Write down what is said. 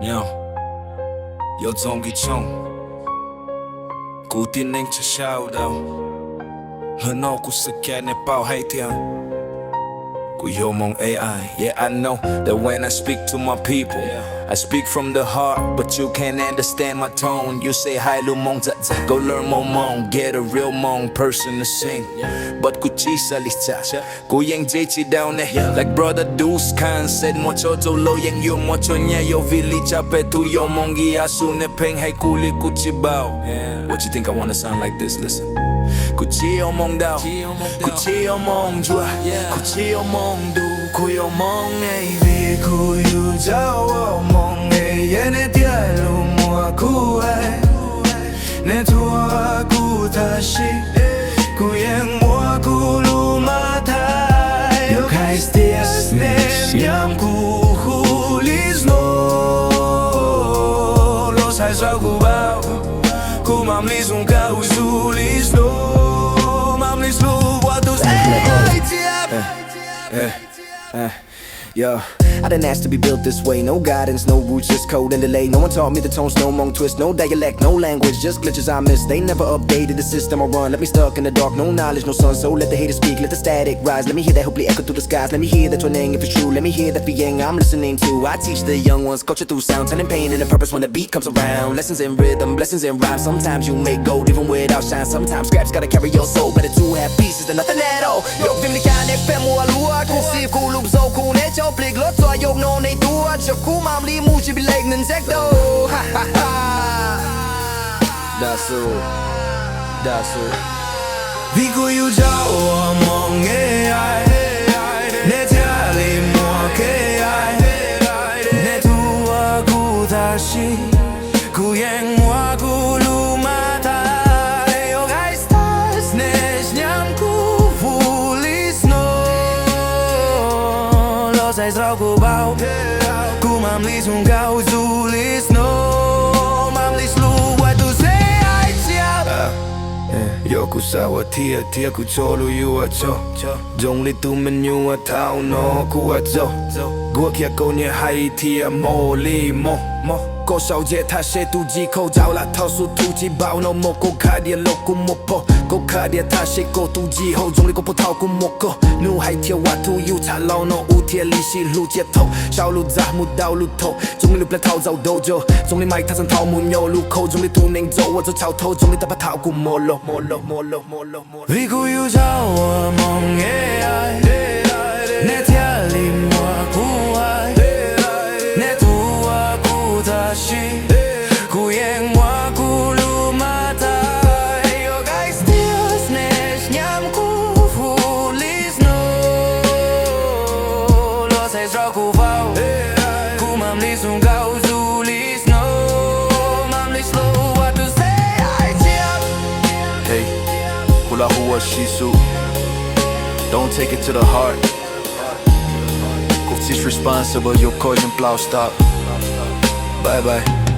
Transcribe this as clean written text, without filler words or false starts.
nyiam yo zong gi chong ku tin neng cha shao dao hano ku scan ne pao hai thia ku yo mong AI. Yeah, I know that when I speak to my people, I speak from the heart, but you can't understand my tone. You say hi lu mong za za, go learn more mong, get a real mong person to sing. But ku chi sa lista, ku yeng chi down there, like brother Duce Khan said, mo cho zo lo yeng yo mo cho nya yo village up tu yo mong gi asu ne peng hai ku li ku chi bao. What you think I wanna sound like this? Listen. Ku chi yo mong dao, ku chi yo mong chua, ku chi yo mong du, ku yo mong ai vi ku yu zao mong ai ye ne tia lu mua ku ai ne thua ku ta shi ku yeng mua ku lu ma thai yo tais tis ne nyiam ku hu lis no lo sai sao ku bao ku mam li sung ka hu su lis no mam li su what those Yo, I didn't ask to be built this way. No guidance, no roots, just code and delay. No one taught me the tones, no mong twist. No dialect, no language, just glitches I miss. They never updated the system I run. Let me stuck in the dark, no knowledge, no sun. So let the haters speak, let the static rise. Let me hear that hopefully echo through the skies. Let me hear that twinning if it's true. Let me hear that yeng I'm listening to. I teach the young ones, culture through sound, turning pain into purpose when the beat comes around. Lessons in rhythm, blessings in rhyme. Sometimes you make gold even without shine. Sometimes scraps gotta carry your soul. Better to have pieces than nothing at all. Yo, vim ni kan ek fem år lua. Kun si ku loop zo kun et yo blik lot så yo no nei tua. Cho ku mam li mu chi bi leg nen zek do. Ha ha ha. That's all. Vi ku yu zao mong ai ne tia li mua ke ai ne thua ku ta shi ku yeng mua ku lu ma thai yo guys stars ne nyiam ku fu lis no lo sai sao ku bao ku mam li sung ka hu su lis no mam li slu what to say I txhav. Yo ku sawa thia ku cho lu yu a cho jong li tu men yu a thao no ku a zo gu kia ko nye hai thia mo li mo ko sao je tha she tu ji ko zao la thao su tu ji bao no mo ko kha dia lo ku mo po ko kha dia tha she ko tu ji ho jong li ko po thao ku mo ko nu hai thia wa tu yu cha lao no u thia li shi lu je tho sao lu za mu dao lu tho jong li pla thao zao dojo jong li mai tha san thao mu nyo lu ko jong li tu neng zo wa zo chao tho jong li ta pa thao ku mo lo vi ku yu zao mong ai ne thia li mua ku ai ne thua ku ta shi ku yeng mua ku lu ma thai yo guys still snatch nyiam ku fu lis no lo sai sao ku vào ku mam li sung ka hu su lis no mam li slow what to say I txhav. Hey, hula hua shisu. Don't take it to the heart. Kuv tis responsible, your cause and plow stop. Bye bye.